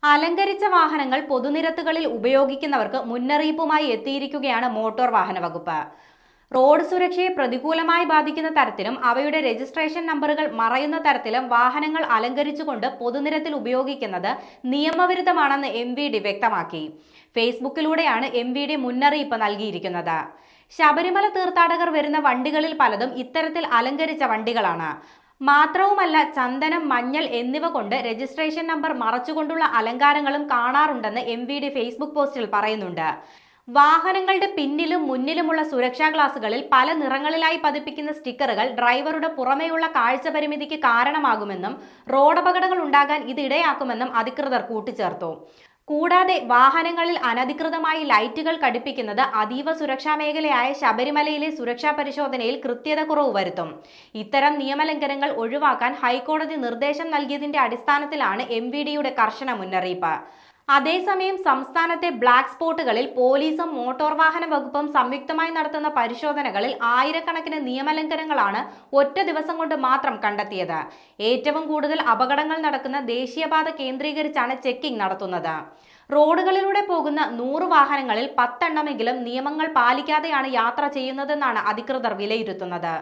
അലങ്കരിച്ച വാഹനങ്ങൾ പൊതുനിരത്തുകളിൽ ഉപയോഗിക്കുന്നവർക്ക് മുന്നറിയിപ്പുമായി എത്തിയിരിക്കുകയാണ് മോട്ടോർ വാഹന വകുപ്പ്. റോഡ് സുരക്ഷയെ പ്രതികൂലമായി ബാധിക്കുന്ന തരത്തിലും അവയുടെ രജിസ്ട്രേഷൻ നമ്പറുകൾ മറയുന്ന തരത്തിലും വാഹനങ്ങൾ അലങ്കരിച്ചുകൊണ്ട് പൊതുനിരത്തിൽ ഉപയോഗിക്കുന്നത് നിയമവിരുദ്ധമാണെന്ന് MVD വ്യക്തമാക്കി. ഫേസ്ബുക്കിലൂടെയാണ് MVD മുന്നറിയിപ്പ് നൽകിയിരിക്കുന്നത്. ശബരിമല തീർത്ഥാടകർ വരുന്ന വണ്ടികളിൽ പലതും ഇത്തരത്തിൽ അലങ്കരിച്ച വണ്ടികളാണ്. മാത്രവുമല്ല, ചന്ദനം, മഞ്ഞൾ എന്നിവ കൊണ്ട് രജിസ്ട്രേഷൻ നമ്പർ മറച്ചുകൊണ്ടുള്ള അലങ്കാരങ്ങളും കാണാറുണ്ടെന്ന് MVD ഫേസ്ബുക്ക് പോസ്റ്റിൽ പറയുന്നുണ്ട്. വാഹനങ്ങളുടെ പിന്നിലും മുന്നിലുമുള്ള സുരക്ഷാ ഗ്ലാസുകളിൽ പല നിറങ്ങളിലായി പതിപ്പിക്കുന്ന സ്റ്റിക്കറുകൾ ഡ്രൈവറുടെ പുറമേയുള്ള കാഴ്ച പരിമിതിക്ക് കാരണമാകുമെന്നും റോഡപകടങ്ങൾ ഉണ്ടാകാൻ ഇത് ഇടയാക്കുമെന്നും അധികൃതർ കൂട്ടിച്ചേർത്തു. കൂടാതെ വാഹനങ്ങളിൽ അനധികൃതമായി ലൈറ്റുകൾ ഘടിപ്പിക്കുന്നത് അതീവ സുരക്ഷാ മേഖലയായ ശബരിമലയിലെ സുരക്ഷാ പരിശോധനയിൽ കൃത്യത കുറവ് വരുത്തും. ഇത്തരം നിയമലംഘനങ്ങൾ ഒഴിവാക്കാൻ ഹൈക്കോടതി നിർദ്ദേശം നൽകിയതിന്റെ അടിസ്ഥാനത്തിലാണ് MVDയുടെ കർശന മുന്നറിയിപ്പ്. അതേസമയം സംസ്ഥാനത്തെ ബ്ലാക്ക് സ്പോട്ടുകളിൽ പോലീസും മോട്ടോർ വാഹന വകുപ്പും സംയുക്തമായി നടത്തുന്ന പരിശോധനകളിൽ ആയിരക്കണക്കിന് നിയമലംഘനങ്ങളാണ് ഒറ്റ ദിവസം കൊണ്ട് മാത്രം കണ്ടെത്തിയത്. ഏറ്റവും കൂടുതൽ അപകടങ്ങൾ നടക്കുന്ന ദേശീയപാത കേന്ദ്രീകരിച്ചാണ് ചെക്കിംഗ് നടത്തുന്നത്. റോഡുകളിലൂടെ പോകുന്ന 100 വാഹനങ്ങളിൽ 10 എണ്ണമെങ്കിലും നിയമങ്ങൾ പാലിക്കാതെയാണ് യാത്ര ചെയ്യുന്നതെന്നാണ് അധികൃതർ വിലയിരുത്തുന്നത്.